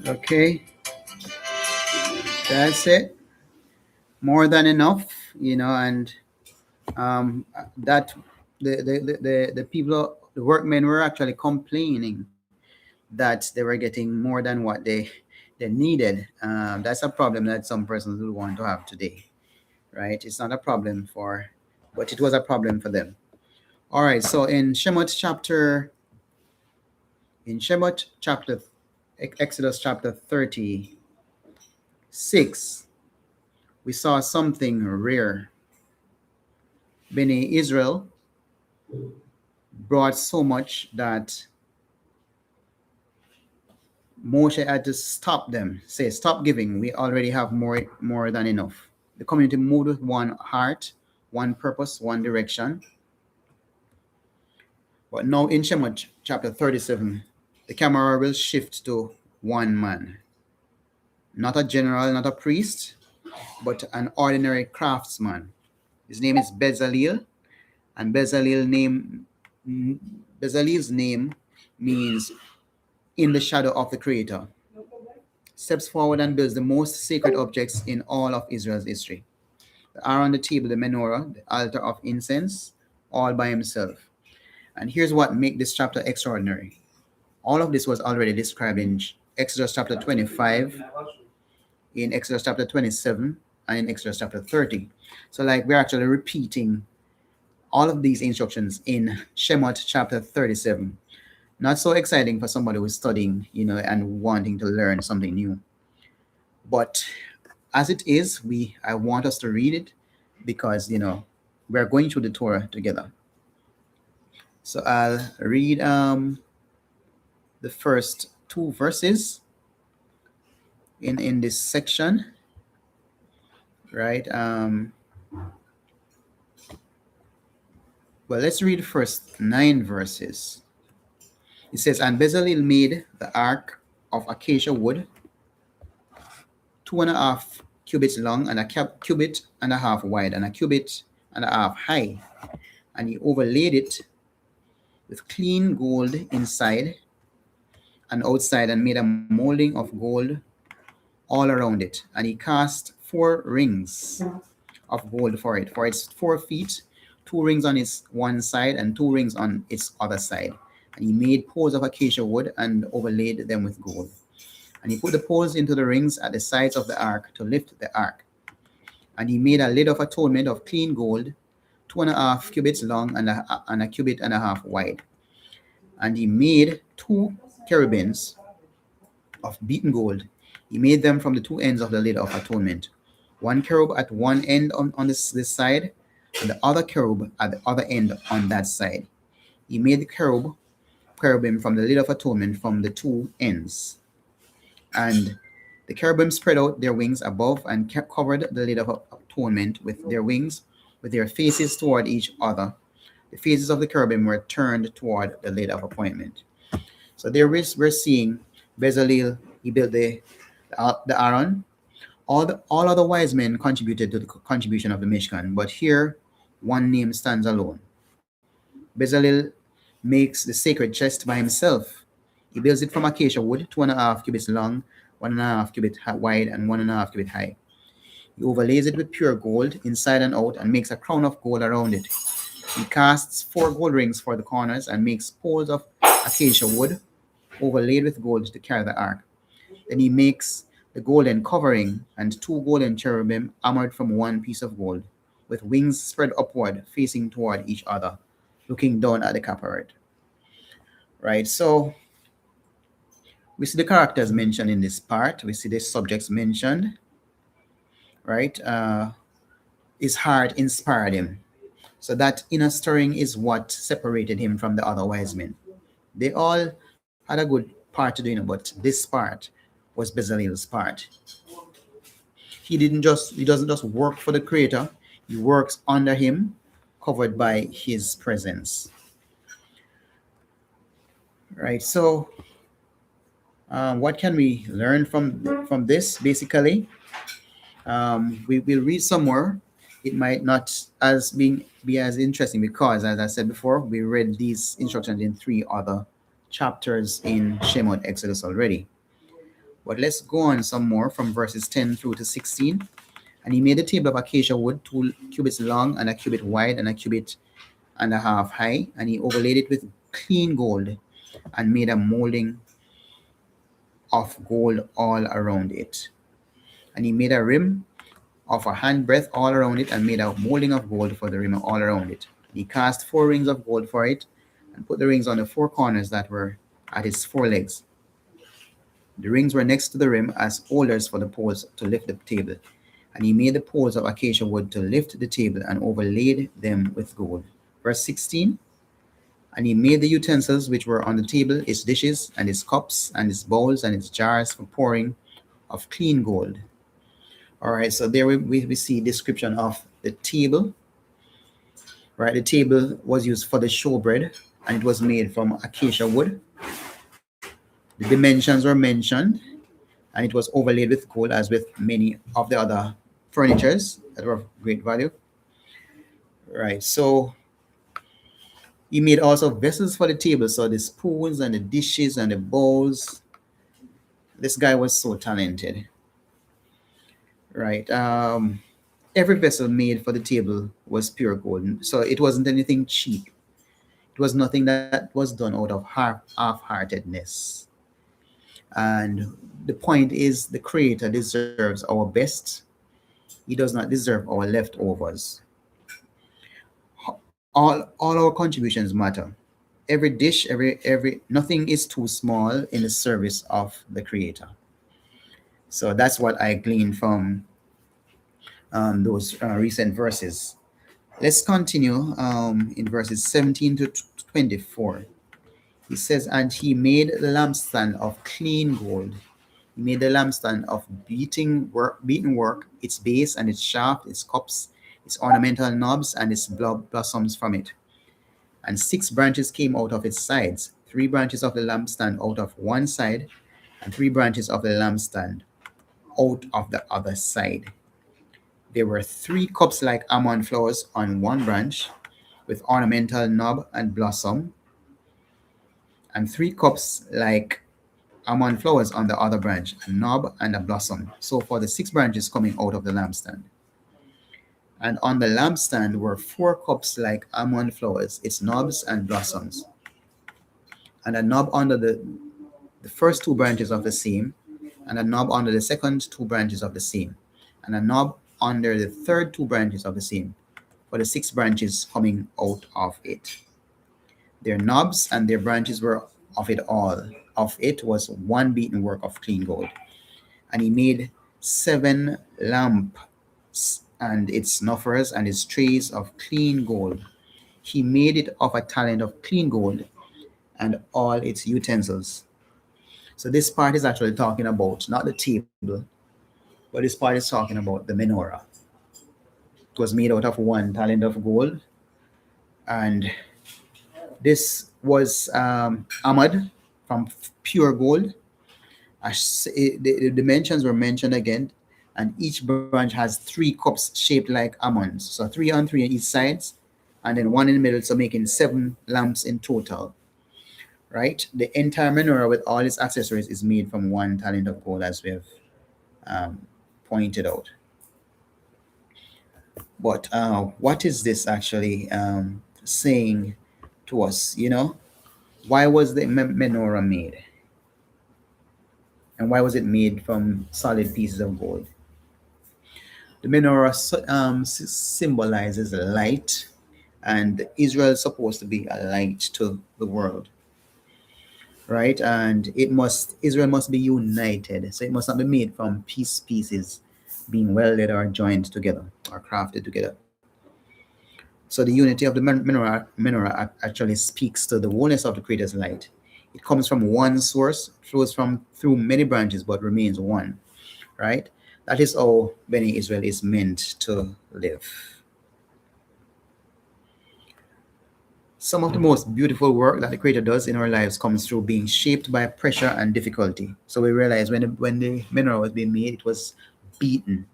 Okay, that's it. More than enough, and that the people, the workmen were actually complaining that they were getting more than what they needed. That's a problem that some persons will want to have today, right? It's not a problem but it was a problem for them. All right. So in Shemot chapter, Exodus chapter 36, we saw something rare. Bnei Israel brought so much that Moshe had to stop them, say, stop giving. We already have more than enough. The community moved with one heart, one purpose, one direction. But now in Shemot chapter 37, the camera will shift to one man. Not a general, not a priest, but an ordinary craftsman. His name is Betzalel, and Bezalel's name means in the shadow of the Creator. Steps forward and builds the most sacred objects in all of Israel's history. The Aron, the table, the Menorah, the altar of incense, all by himself. And here's what makes this chapter extraordinary. All of this was already described in Exodus chapter 25, in Exodus chapter 27, and in Exodus chapter 30. So like we're actually repeating all of these instructions in Shemot chapter 37. Not so exciting for somebody who's studying, and wanting to learn something new. But as it is, I want us to read it because, we're going through the Torah together. So I'll read the first two verses in this section, right? Well, let's read the first 9 verses. It says, and Betzalel made the ark of acacia wood, 2.5 cubits long, and a cubit and a half wide, and a cubit and a half high. And he overlaid it with clean gold inside and outside, and made a molding of gold all around it. And he cast 4 rings of gold for it. For its 4 feet, 2 rings on its one side and 2 rings on its other side. And he made poles of acacia wood and overlaid them with gold. And he put the poles into the rings at the sides of the ark to lift the ark. And he made a lid of atonement of clean gold, 2.5 cubits long and a cubit and a half wide. And he made 2 cherubims of beaten gold. He made them from the 2 ends of the lid of atonement. 1 cherub at one end on this side, and the other cherub at the other end on that side. He made the cherubim from the lid of atonement from the 2 ends. And the cherubim spread out their wings above and covered the lid of atonement with their wings, with their faces toward each other. The faces of the cherubim were turned toward the lid of appointment. So there we're seeing Betzalel, he built the Aron. All other wise men contributed to the contribution of the Mishkan, but here one name stands alone. Betzalel makes the sacred chest by himself. He builds it from acacia wood, 2.5 cubits long, 1.5 cubit wide, and 1.5 cubit high. He overlays it with pure gold inside and out, and makes a crown of gold around it. He casts 4 gold rings for the corners and makes poles of acacia wood overlaid with gold to carry the ark. Then he makes the golden covering and 2 golden cherubim armored from 1 piece of gold, with wings spread upward, facing toward each other, looking down at the kaparet. Right, so we see the characters mentioned in this part. We see the subjects mentioned, right? His heart inspired him. So that inner stirring is what separated him from the other wise men. They all had a good part to do, but this part was Betzalel's part. He doesn't just work for the Creator, he works under him, covered by his presence. Right, so what can we learn from this? Basically, we will read some more. It might not be as interesting because, as I said before, we read these instructions in 3 other chapters in Shemot Exodus already. But let's go on some more from verses 10 through to 16. And he made the table of acacia wood 2 cubits long and a cubit wide and a cubit and a half high. And he overlaid it with clean gold and made a molding of gold all around it. And he made a rim of a handbreadth all around it and made a molding of gold for the rim all around it. And he cast 4 rings of gold for it and put the rings on the 4 corners that were at its 4 legs. The rings were next to the rim as holders for the poles to lift the table. And he made the poles of acacia wood to lift the table and overlaid them with gold. Verse 16. And he made the utensils which were on the table, its dishes and its cups and its bowls and its jars for pouring of clean gold. All right, so there we see description of the table. Right, the table was used for the showbread and it was made from acacia wood. The dimensions were mentioned and it was overlaid with gold as with many of the other furnitures that were of great value. Right, so he made also vessels for the table, so the spoons and the dishes and the bowls. This guy was so talented. Right, every vessel made for the table was pure gold, so it wasn't anything cheap. It was nothing that was done out of half-heartedness. And the point is, the Creator deserves our best. He does not deserve our leftovers. All our contributions matter. Every dish, every nothing is too small in the service of the Creator. So that's what I gleaned from those recent verses. Let's continue in verses 17 to 24. He says, and he made the lampstand of clean gold. He made the lampstand of beaten work, its base and its shaft, its cups, its ornamental knobs, and its blossoms from it. And 6 branches came out of its sides, 3 branches of the lampstand out of one side, and 3 branches of the lampstand out of the other side. There were 3 cups like almond flowers on one branch, with ornamental knob and blossom, and 3 cups like almond flowers on the other branch, a knob and a blossom. So for the 6 branches coming out of the lampstand. And on the lampstand were 4 cups like almond flowers, its knobs and blossoms. And a knob under the first 2 branches of the same, and a knob under the second 2 branches of the same, and a knob under the third 2 branches of the same, for the 6 branches coming out of it. Their knobs and their branches were of it all. Of it was one beaten work of clean gold. And he made 7 lamps and its snuffers and its trays of clean gold. He made it of a talent of clean gold and all its utensils. So this part is actually talking about not the table, but this part is talking about the menorah. It was made out of 1 talent of gold, and this was armored from pure gold. The dimensions were mentioned again, and each branch has 3 cups shaped like almonds. So 3 on 3 on each sides, and then 1 in the middle, so making 7 lamps in total. Right? The entire menorah with all its accessories is made from 1 talent of gold, as we have pointed out. But what is this actually saying to us? Why was the menorah made? And why was it made from solid pieces of gold? The menorah symbolizes light, and Israel is supposed to be a light to the world, right? And Israel must be united, so it must not be made from pieces being welded or joined together or crafted together. So the unity of the menorah actually speaks to the oneness of the Creator's light. It comes from one source, flows through many branches, but remains one, right? That is how Bnei Israel is meant to live. Some of the most beautiful work that the Creator does in our lives comes through being shaped by pressure and difficulty. So we realize when the menorah was being made, it was beaten,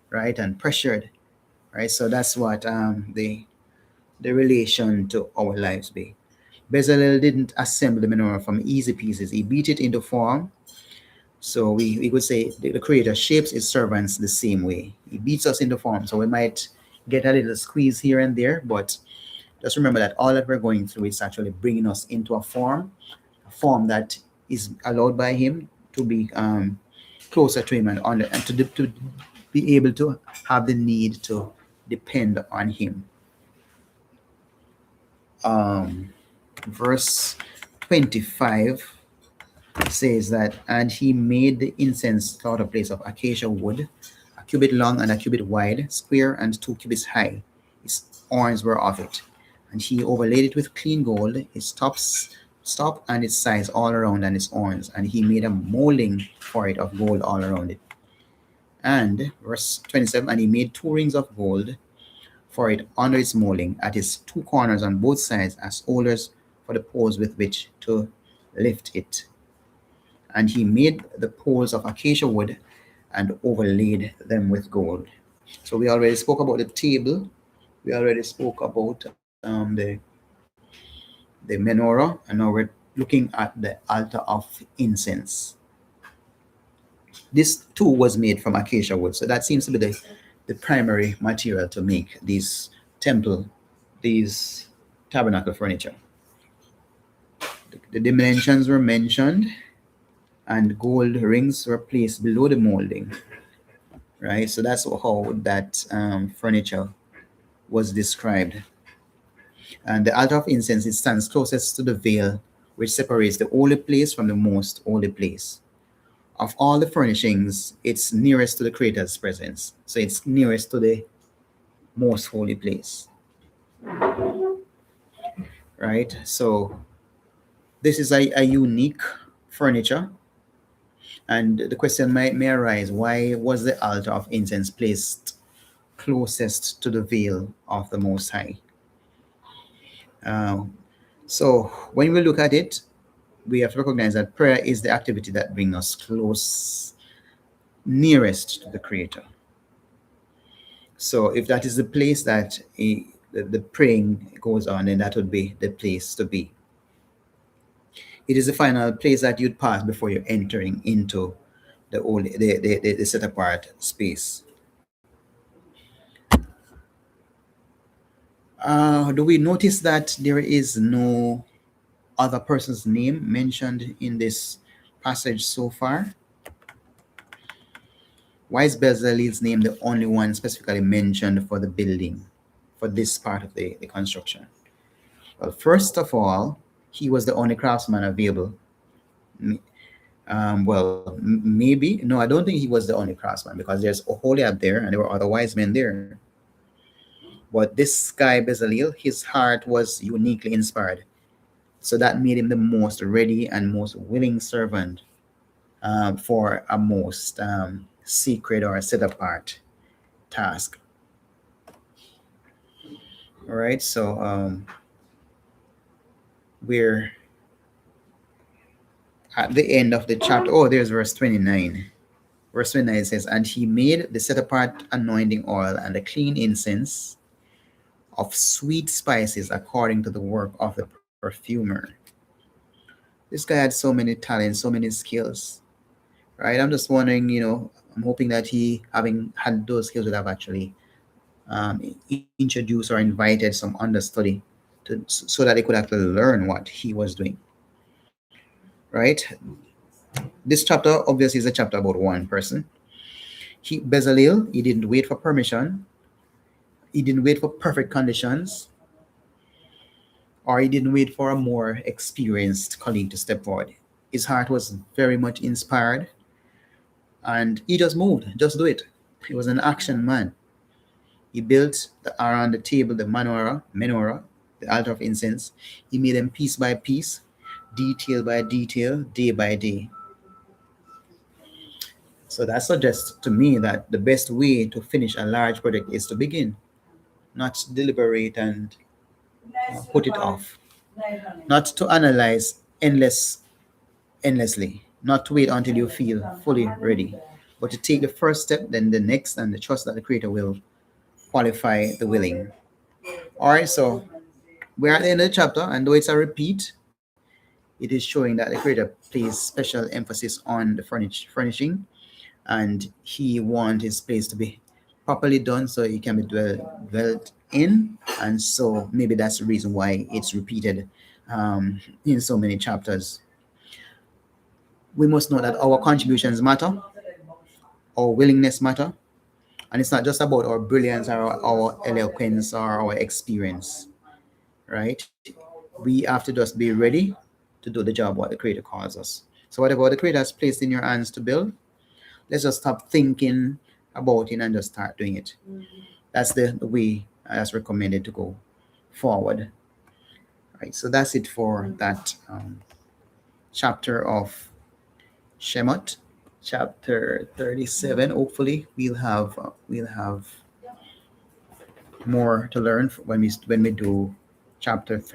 right, and pressured, right? So that's what the relation to our lives be. Betzalel didn't assemble the menorah from easy pieces. He beat it into form So we could say the Creator shapes his servants the same way. He beats us into form. So we might get a little squeeze here and there, but just remember that all that we're going through is actually bringing us into a form that is allowed by Him to be closer to Him, and to be able to have the need to depend on Him. Verse 25 says that, and he made the incense slaughter place of acacia wood, a cubit long and a cubit wide, square and 2 cubits high. His horns were of it, and he overlaid it with clean gold, his top and its sides all around, and its horns, and he made a molding for it of gold all around it. And verse 27, and he made 2 rings of gold for it under its molding at its 2 corners on both sides as holders for the poles with which to lift it. And he made the poles of acacia wood and overlaid them with gold. So we already spoke about the table. We already spoke about the menorah, and now we're looking at the altar of incense. This too was made from acacia wood, so that seems to be the primary material to make these tabernacle furniture. The dimensions were mentioned, and gold rings were placed below the molding, right? So that's how that furniture was described. And the altar of incense, it stands closest to the veil, which separates the holy place from the most holy place. Of all the furnishings, it's nearest to the Creator's presence. So it's nearest to the most holy place, right? So this is a unique furniture. And the question may arise, why was the altar of incense placed closest to the veil of the Most High? So when we look at it, we have to recognize that prayer is the activity that brings us nearest to the Creator. So if that is the place that the praying goes on, then that would be the place to be. It is the final place that you'd pass before you're entering into the set apart space. Do we notice that there is no other person's name mentioned in this passage so far? Why is Betzalel's name the only one specifically mentioned for the building, for this part of the construction? Well, first of all, he was the only craftsman available. Maybe. No, I don't think he was the only craftsman, because there's Oholiab there and there were other wise men there. But this guy, Betzalel, his heart was uniquely inspired. So that made him the most ready and most willing servant for a most secret or set apart task. All right, so we're at the end of the chapter. Oh, there's verse 29. Verse 29 says, and he made the set apart anointing oil and the clean incense of sweet spices according to the work of the perfumer. This guy had so many talents, so many skills, right? I'm just wondering, I'm hoping that he, having had those skills, would have actually introduced or invited some understudy so that they could actually learn what he was doing, right? This chapter obviously is a chapter about one person. Betzalel, he didn't wait for permission. He didn't wait for perfect conditions, or he didn't wait for a more experienced colleague to step forward. His heart was very much inspired, and he just moved. Just do it. He was an action man. He built the Aron, the table, the Menorah, the altar of incense. He made them piece by piece, detail by detail, day by day. So that suggests to me that the best way to finish a large project is to begin, not to deliberate and put it off, not to analyze endlessly, not to wait until you feel fully ready, but to take the first step, then the next, and the trust that the Creator will qualify the willing. All right, so we're at the end of the chapter, and though it's a repeat, it is showing that the Creator places special emphasis on the furnishing, and He wants His place to be properly done so it can be dwelt in. And so maybe that's the reason why it's repeated in so many chapters. We must know that our contributions matter, our willingness matter, and it's not just about our brilliance or our eloquence or our experience, right? We have to just be ready to do the job what the Creator calls us. So whatever the Creator has placed in your hands to build, let's just stop thinking about it and just start doing it. That's the way that's recommended to go forward. Right. So that's it for that chapter of Shemot, chapter 37. Hopefully, we'll have more to learn when we do chapter 30.